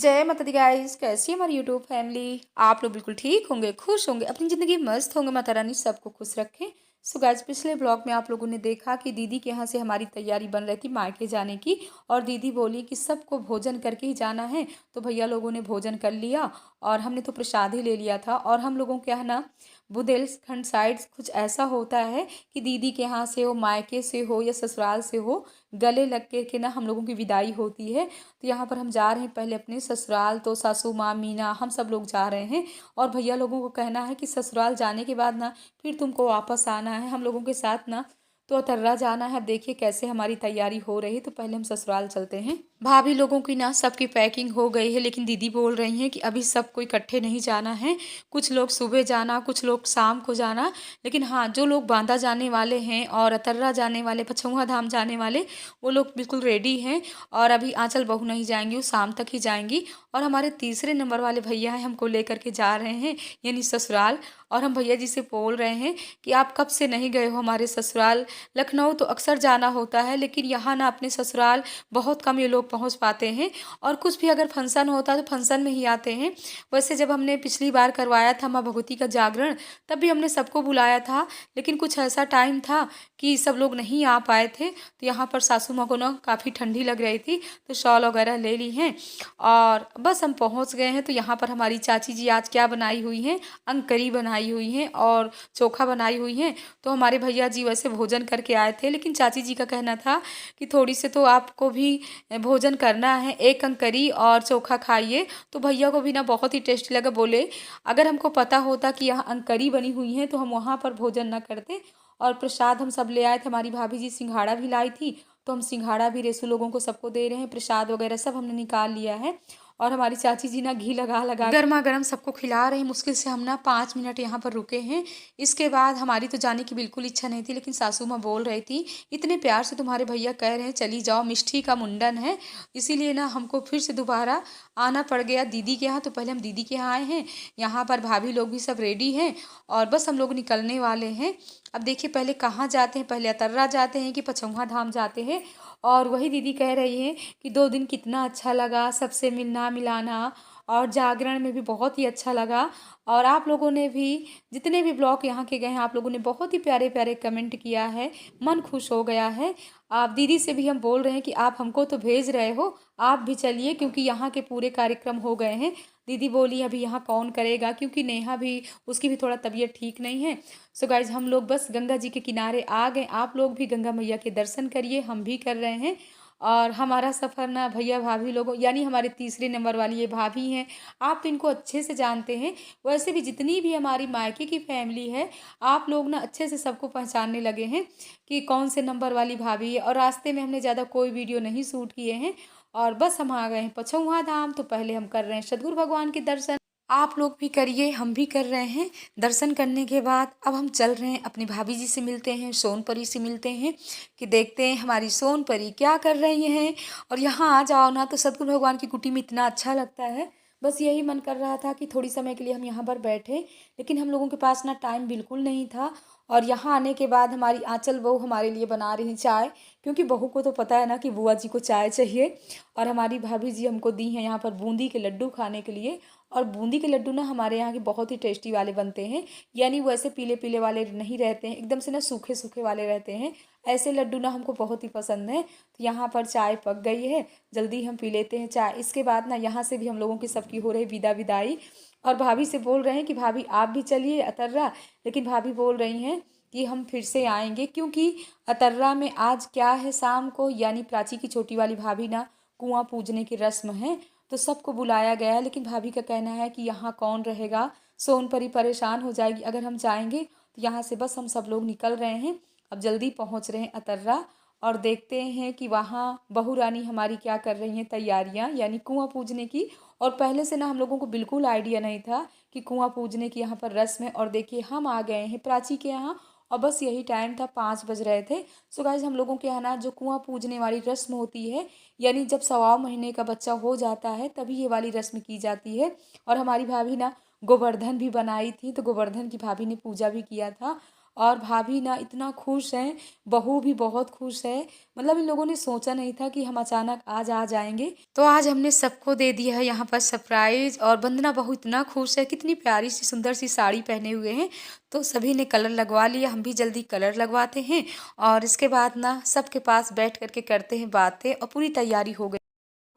जय माता दी गाइस, कैसी है हमारी यूट्यूब फैमिली। आप लोग बिल्कुल ठीक होंगे, खुश होंगे, अपनी ज़िंदगी मस्त होंगे। माता रानी सबको खुश रखें। सो गाइस, पिछले ब्लॉग में आप लोगों ने देखा कि दीदी के यहाँ से हमारी तैयारी बन रही थी मायके जाने की। और दीदी बोली कि सबको भोजन करके ही जाना है। तो भैया लोगों ने भोजन कर लिया और हमने तो प्रसाद ही ले लिया था। और हम लोगों के यहाँ ना बुंदेलखंड साइड कुछ ऐसा होता है कि दीदी के यहाँ से हो, मायके से हो या ससुराल से हो, गले लग के ना हम लोगों की विदाई होती है। तो यहाँ पर हम जा रहे हैं पहले अपने ससुराल। तो सासू माँ, मीना, हम सब लोग जा रहे हैं। और भैया लोगों को कहना है कि ससुराल जाने के बाद ना फिर तुमको वापस आना है हम लोगों के साथ ना। तो अतर्रा जाना है। देखिए कैसे हमारी तैयारी हो रही है। तो पहले हम ससुराल चलते हैं। भाभी लोगों की ना सबकी पैकिंग हो गई है, लेकिन दीदी बोल रही हैं कि अभी सबको इकट्ठे नहीं जाना है। कुछ लोग सुबह जाना, कुछ लोग शाम को जाना। लेकिन हाँ, जो लोग बांदा जाने वाले हैं और अतर्रा जाने वाले, पछौआ धाम जाने वाले, वो लोग बिल्कुल रेडी हैं। और अभी आंचल बहू नहीं जाएंगी, वो शाम तक ही जाएंगी। और हमारे तीसरे नंबर वाले भैया हैं, हमको लेकर के जा रहे हैं यानी ससुराल। और हम भैया जी से बोल रहे हैं कि आप कब से नहीं गए हो हमारे ससुराल। लखनऊ तो अक्सर जाना होता है, लेकिन यहाँ ना अपने ससुराल बहुत कम ये लोग पहुँच पाते हैं। और कुछ भी अगर फंक्शन होता है तो फंक्शन में ही आते हैं। वैसे जब हमने पिछली बार करवाया था माँ भगवती का जागरण, तब भी हमने सबको बुलाया था। लेकिन कुछ ऐसा टाइम था कि सब लोग नहीं आ पाए थे। तो यहाँ पर सासू माँ को ना काफ़ी ठंडी लग रही थी, तो शॉल वगैरह ले ली हैं। और बस हम पहुँच गए हैं। तो यहाँ पर हमारी चाची जी आज क्या बनाई हुई हैं, अंकरी बनाई हुई हैं और चोखा बनाई हुई हैं। तो हमारे भैया जी वैसे भोजन करके आए थे, लेकिन चाची जी का कहना था कि थोड़ी से तो आपको भी भोजन करना है, एक अंकरी और चोखा खाइए। तो भैया को भी ना बहुत ही टेस्टी लगा। बोले अगर हमको पता होता कि यहाँ अंकरी बनी हुई है तो हम वहाँ पर भोजन ना करते। और प्रसाद हम सब ले आए थे। हमारी भाभी जी सिंघाड़ा भी लाई थी, तो हम सिंघाड़ा भी रेसू लोगों को सबको दे रहे हैं। प्रसाद वगैरह सब हमने निकाल लिया है। और हमारी चाची जी ना घी लगा लगा गर्मा गर्म सबको खिला रहे हैं। मुश्किल से हम ना 5 मिनट यहाँ पर रुके हैं। इसके बाद हमारी तो जाने की बिल्कुल इच्छा नहीं थी, लेकिन सासू माँ बोल रही थी इतने प्यार से तुम्हारे भैया कह रहे हैं चली जाओ, मिष्ठी का मुंडन है, इसीलिए ना हमको फिर से दोबारा आना पड़ गया दीदी के यहाँ। तो पहले हम दीदी के यहाँ आए हैं। यहाँ पर भाभी लोग भी सब रेडी हैं और बस हम लोग निकलने वाले हैं। अब देखिए पहले कहाँ जाते हैं, पहले अतर्रा जाते हैं कि पछौआ धाम जाते हैं। और वही दीदी कह रही हैं कि 2 दिन कितना अच्छा लगा, सबसे मिलना मिलाना, और जागरण में भी बहुत ही अच्छा लगा। और आप लोगों ने भी जितने भी ब्लॉग यहाँ के गए हैं, आप लोगों ने बहुत ही प्यारे प्यारे कमेंट किया है, मन खुश हो गया है। आप दीदी से भी हम बोल रहे हैं कि आप हमको तो भेज रहे हो, आप भी चलिए, क्योंकि यहाँ के पूरे कार्यक्रम हो गए हैं। दीदी बोली अभी यहाँ कौन करेगा, क्योंकि नेहा भी, उसकी भी थोड़ा तबीयत ठीक नहीं है। सो गाइज हम लोग बस गंगा जी के किनारे आ गए। आप लोग भी गंगा मैया के दर्शन करिए, हम भी कर रहे हैं। और हमारा सफ़र ना भैया भाभी लोगों यानी हमारे तीसरे नंबर वाली ये भाभी हैं, आप तो इनको अच्छे से जानते हैं। वैसे भी जितनी भी हमारी मायके की फैमिली है, आप लोग ना अच्छे से सबको पहचानने लगे हैं कि कौन से नंबर वाली भाभी है। और रास्ते में हमने ज़्यादा कोई वीडियो नहीं शूट किए हैं। और बस हम आ गए हैं पछौआ धाम। तो पहले हम कर रहे हैं सद्गुरु भगवान के दर्शन। आप लोग भी करिए, हम भी कर रहे हैं। दर्शन करने के बाद अब हम चल रहे हैं, अपनी भाभी जी से मिलते हैं, सोनपरी से मिलते हैं कि देखते हैं हमारी सोनपरी क्या कर रही हैं। और यहाँ आ जाओ ना तो सतगुरु भगवान की कुटी में इतना अच्छा लगता है। बस यही मन कर रहा था कि थोड़ी समय के लिए हम यहाँ पर बैठे, लेकिन हम लोगों के पास ना टाइम बिल्कुल नहीं था। और यहाँ आने के बाद हमारी आंचल बहू हमारे लिए बना रही चाय, क्योंकि बहू को तो पता है ना कि बुआ जी को चाय चाहिए। और हमारी भाभी जी हमको दी हैं यहाँ पर बूंदी के लड्डू खाने के लिए। और बूंदी के लड्डू ना हमारे यहाँ के बहुत ही टेस्टी वाले बनते हैं, यानी वो ऐसे पीले पीले वाले नहीं रहते हैं, एकदम से ना सूखे सूखे वाले रहते हैं। ऐसे लड्डू ना हमको बहुत ही पसंद है। तो यहाँ पर चाय पक गई है, जल्दी हम पी लेते हैं चाय। इसके बाद ना यहाँ से भी हम लोगों की सबकी हो रही विदाई। और भाभी से बोल रहे हैं कि भाभी आप भी चलिए अतर्रा, लेकिन भाभी बोल रही हैं कि हम फिर से आएंगे, क्योंकि अतर्रा में आज क्या है, शाम को यानी प्राची की छोटी वाली भाभी ना कुआं पूजने की रस्म है। तो सबको बुलाया गया है, लेकिन भाभी का कहना है कि यहाँ कौन रहेगा, सोनपरी परेशान हो जाएगी अगर हम जाएंगे। तो यहाँ से बस हम सब लोग निकल रहे हैं, अब जल्दी पहुँच रहे हैं अतर्रा। और देखते हैं कि वहाँ बहू रानी हमारी क्या कर रही हैं, तैयारियाँ यानी कुआं पूजने की। और पहले से ना हम लोगों को बिल्कुल आइडिया नहीं था कि कुआं पूजने की यहाँ पर रस्म है। और देखिए हम आ गए हैं प्राची के यहाँ, और बस यही टाइम था, 5 बज रहे थे। सो गाइस हम लोगों के यहाँ ना जो कुआं पूजने वाली रस्म होती है, यानी जब 1.25 महीने का बच्चा हो जाता है तभी ये वाली रस्म की जाती है। और हमारी भाभी ना गोवर्धन भी बनाई थी, तो गोवर्धन की भाभी ने पूजा भी किया था। और भाभी ना इतना खुश हैं, बहू भी बहुत खुश है। मतलब इन लोगों ने सोचा नहीं था कि हम अचानक आज आ जाएंगे। तो आज हमने सबको दे दिया है यहाँ पर सरप्राइज। और वंदना बहू इतना खुश है, कितनी प्यारी सी सुंदर सी साड़ी पहने हुए हैं। तो सभी ने कलर लगवा लिया, हम भी जल्दी कलर लगवाते हैं और इसके बाद ना सबके पास बैठ करके करते हैं बातें। और पूरी तैयारी हो गई,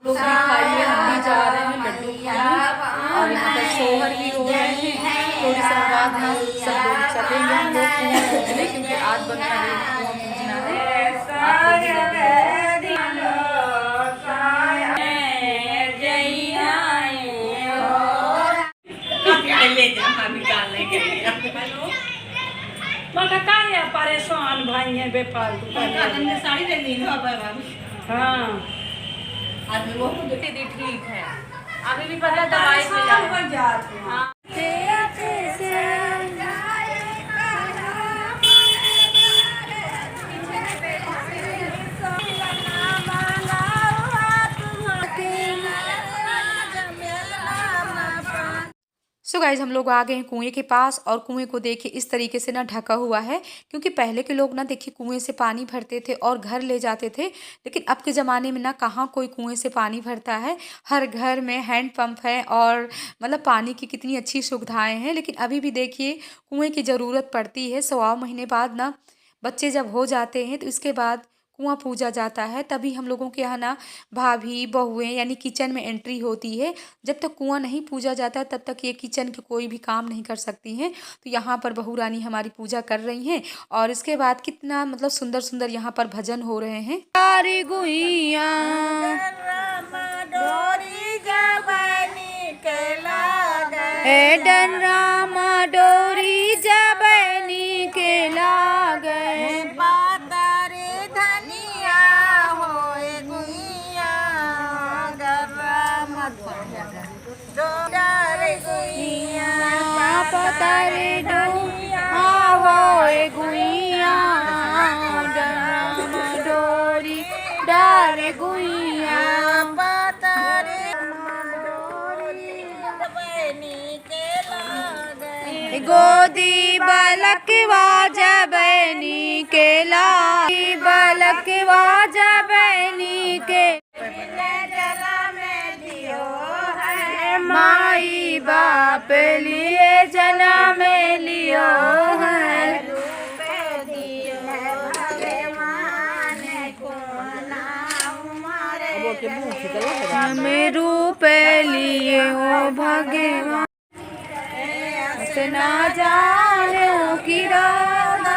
लोग भी खाइए, हम भी जा रहे हैं लड्डू खाने। और यहाँ पर सोहर भी हो रहे हैं। थोड़ी समय बाद ना सब लोग चलेंगे हम लोग कुआं पूजने, क्योंकि आज वंदना बहू को कुआं पूजना है। आप लोग भी लगे परेशान भाई है बेफालतू साड़ी ले ली। हाँ आदमी वो दीदी ठीक है, अभी भी पता दवाई पे जाते हैं। सो गाइज हम लोग आ गए हैं कुएं के पास। और कुएं को देखिए इस तरीके से ना ढका हुआ है, क्योंकि पहले के लोग ना देखिए कुएं से पानी भरते थे और घर ले जाते थे। लेकिन अब के ज़माने में ना कहाँ कोई कुएं से पानी भरता है। हर घर में हैंड पंप है और मतलब पानी की कितनी अच्छी सुविधाएं हैं। लेकिन अभी भी देखिए कुएं की ज़रूरत पड़ती है। 1.25 महीने बाद ना बच्चे जब हो जाते हैं तो इसके बाद कुआं पूजा जाता है। तभी हम लोगों के यहाँ ना भाभी बहुएं यानी किचन में एंट्री होती है। जब तक कुआं नहीं पूजा जाता तब तक ये किचन के कोई भी काम नहीं कर सकती हैं। तो यहाँ पर बहू रानी हमारी पूजा कर रही हैं। और इसके बाद कितना मतलब सुंदर सुंदर यहाँ पर भजन हो रहे हैं। अरे गुइया डन रामा डोरी जबनी के लागे पतारे होए गुइया डरामा डोरी डारे गुइया पतारे गोदी बलकवा जबनी के लाई बलकवा जबनी के माई बाप लिए जन्म लियो है रूप लिए हो भगवान ना जाने की राधा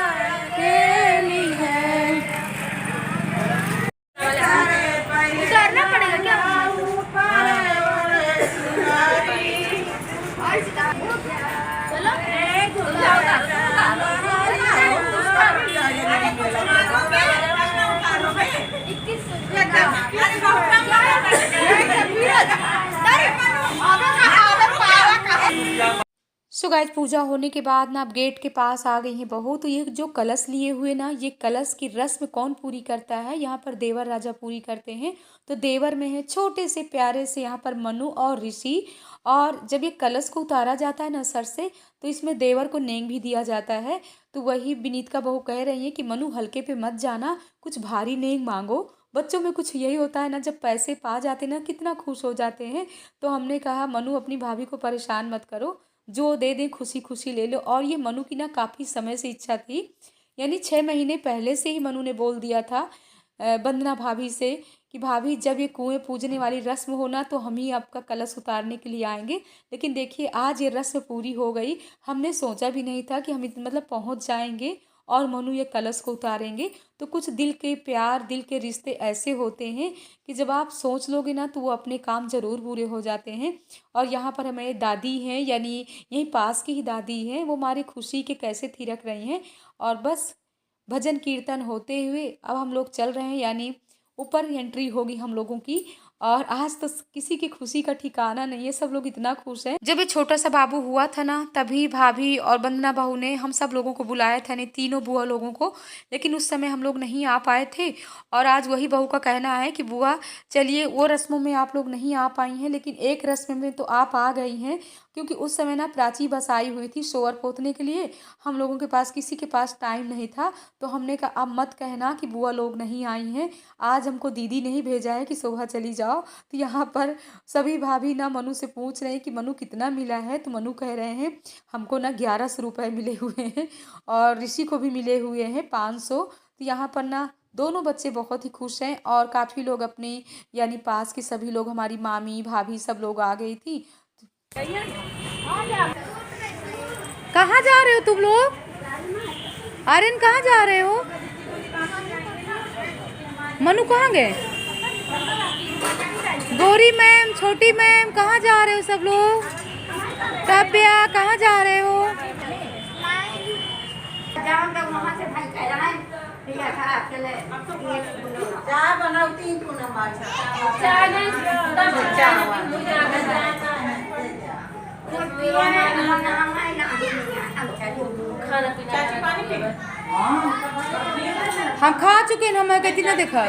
केली है। करना पड़ेगा क्या? सो गाइस पूजा होने के बाद ना अब गेट के पास आ गई हैं बहू। तो ये जो कलश लिए हुए ना, ये कलश की रस्म कौन पूरी करता है? यहाँ पर देवर राजा पूरी करते हैं। तो देवर में है छोटे से प्यारे से यहाँ पर मनु और ऋषि। और जब ये कलश को उतारा जाता है ना सर से, तो इसमें देवर को नेंग भी दिया जाता है। तो वही विनीत का बहू कह रही है कि मनु हल्के पे मत जाना, कुछ भारी नेंग मांगो। बच्चों में कुछ यही होता है ना, जब पैसे पा जाते ना कितना खुश हो जाते हैं। तो हमने कहा मनु अपनी भाभी को परेशान मत करो, जो दे दें खुशी खुशी ले लो। और ये मनु की ना काफ़ी समय से इच्छा थी, यानी 6 महीने पहले से ही मनु ने बोल दिया था वंदना भाभी से कि भाभी जब ये कुएं पूजने वाली रस्म हो ना, तो हम ही आपका कलश उतारने के लिए आएंगे। लेकिन देखिए आज ये रस्म पूरी हो गई। हमने सोचा भी नहीं था कि हम मतलब पहुंच जाएंगे और मनु ये कलश को उतारेंगे। तो कुछ दिल के प्यार, दिल के रिश्ते ऐसे होते हैं कि जब आप सोच लोगे ना तो वो अपने काम ज़रूर पूरे हो जाते हैं। और यहाँ पर हमारे दादी हैं, यानी यहीं पास की ही दादी हैं, वो हमारी खुशी के कैसे थिरक रही हैं। और बस भजन कीर्तन होते हुए अब हम लोग चल रहे हैं, यानी ऊपर एंट्री होगी हम लोगों की। और आज तो किसी की खुशी का ठिकाना नहीं है, सब लोग इतना खुश हैं। जब ये छोटा सा बाबू हुआ था ना, तभी भाभी और वंदना बहू ने हम सब लोगों को बुलाया था, नहीं तीनों बुआ लोगों को। लेकिन उस समय हम लोग नहीं आ पाए थे। और आज वही बहू का कहना है कि बुआ चलिए, वो रस्मों में आप लोग नहीं आ पाई हैं, लेकिन एक रस्म में तो आप आ गई हैं। क्योंकि उस समय ना प्राची बस आई हुई थी सोअर पोतने के लिए। हम लोगों के पास किसी के पास टाइम नहीं था, तो हमने कहा अब मत कहना कि बुआ लोग नहीं आई हैं, आज हमको दीदी ने ही भेजा है कि शोभा चली जाओ। तो यहाँ पर सभी भाभी ना मनु से पूछ रहे हैं कि मनु कितना मिला है, तो मनु कह रहे हैं हमको ना 1100 रुपये मिले हुए हैं और ऋषि को भी मिले हुए हैं 500। तो यहाँ पर ना दोनों बच्चे बहुत ही खुश हैं और काफ़ी लोग अपने यानी पास के सभी लोग, हमारी मामी भाभी सब लोग आ गई थी। कहाँ जा रहे हो तुम लोग? आर्यन कहाँ जा रहे हो? मनु कहाँ गए? गौरी मैम, छोटी मैम, कहाँ जा रहे हो सब लोग? काव्या कहाँ जा रहे हो? हम खा चुके हैं, हमें कहती ना देखा।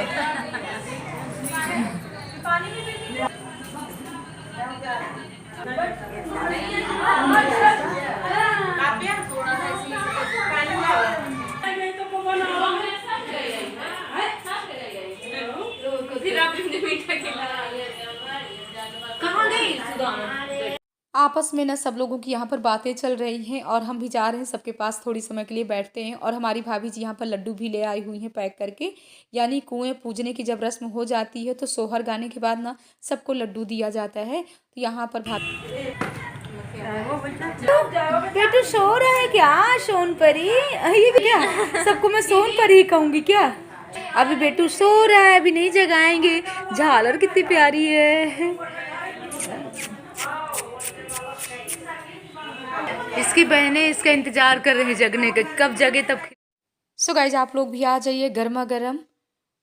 आपस में ना सब लोगों की यहाँ पर बातें चल रही हैं और हम भी जा रहे हैं सबके पास, थोड़ी समय के लिए बैठते हैं। और हमारी भाभी जी यहाँ पर लड्डू भी ले आई हुई हैं पैक करके, यानी कुएं पूजने की जब रस्म हो जाती है तो सोहर गाने के बाद ना सबको लड्डू दिया जाता है। तो यहाँ पर भाभी बेटू सो रहा है क्या? सोन परी ये क्या? सबको मैं सोन परी कहूँगी क्या? अभी बेटू सो रहा है, अभी नहीं जगाएंगे। झालर कितनी प्यारी है, इसकी बहनें इसका इंतजार कर रही हैं जगने का, कब जगे तब। सो गाइज आप लोग भी आ जाइए, गर्मा गर्म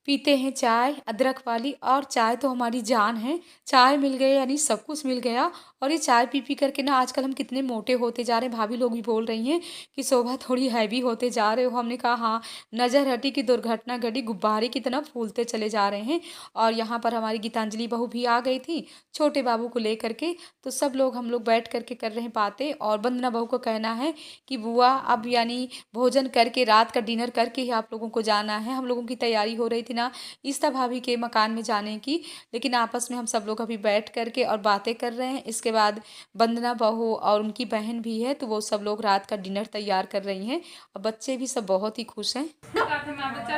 पीते हैं चाय अदरक वाली। और चाय तो हमारी जान है, चाय मिल गई यानी सब कुछ मिल गया। और ये चाय पी पी करके ना आजकल हम कितने मोटे होते जा रहे हैं। भाभी लोग भी बोल रही हैं कि शोभा थोड़ी हैवी होते जा रहे हो। हमने कहा हाँ, नज़र हटी कि दुर्घटना घटी, गुब्बारे की तरह फूलते चले जा रहे हैं। और यहाँ पर हमारी गीतांजलि बहू भी आ गई थी छोटे बाबू को लेकर के। तो सब लोग हम लोग बैठ करके कर रहे हैं बातें। और वंदना बहू को कहना है कि बुआ अब यानी भोजन करके रात का डिनर करके ही आप लोगों को जाना है। हम लोगों की तैयारी हो रही थी ना ईस्ता भाभी के मकान में जाने की, लेकिन आपस में हम सब लोग अभी बैठ करके और बातें कर रहे हैं। इसके बाद वंदना बहू और उनकी बहन भी है, तो वो सब लोग रात का डिनर तैयार कर रही हैं। और बच्चे भी सब बहुत ही खुश हैं।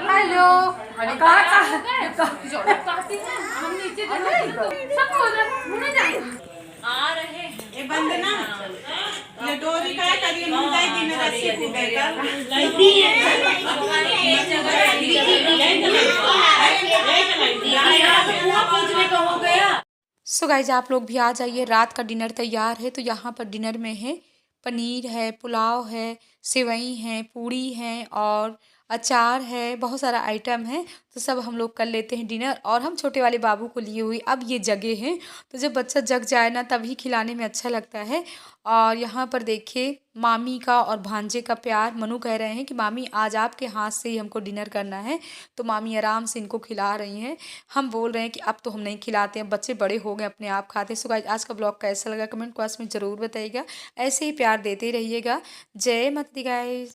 हेलो, आ रहे हैं ये वंदना, ये डोरी का करिए मुंडा दिन रस्सी कूदेगा सो गाइज आप लोग भी आ जाइए, रात का डिनर तैयार है। तो यहाँ पर डिनर में है पनीर है, पुलाव है, सेवई है, पूड़ी है और अचार है, बहुत सारा आइटम है। तो सब हम लोग कर लेते हैं डिनर। और हम छोटे वाले बाबू को लिए हुए अब ये जगह हैं, तो जब बच्चा जग जाए ना तभी खिलाने में अच्छा लगता है। और यहाँ पर देखिए मामी का और भांजे का प्यार। मनु कह रहे हैं कि मामी आज आपके हाथ से ही हमको डिनर करना है, तो मामी आराम से इनको खिला रही हैं। हम बोल रहे हैं कि अब तो हम नहीं खिलाते हैं, बच्चे बड़े हो गए अपने आप खाते। सो गाइस आज का ब्लॉग कैसा लगा कमेंट बॉक्स में ज़रूर बताइएगा, ऐसे ही प्यार देते रहिएगा। जय माता दी गाइस।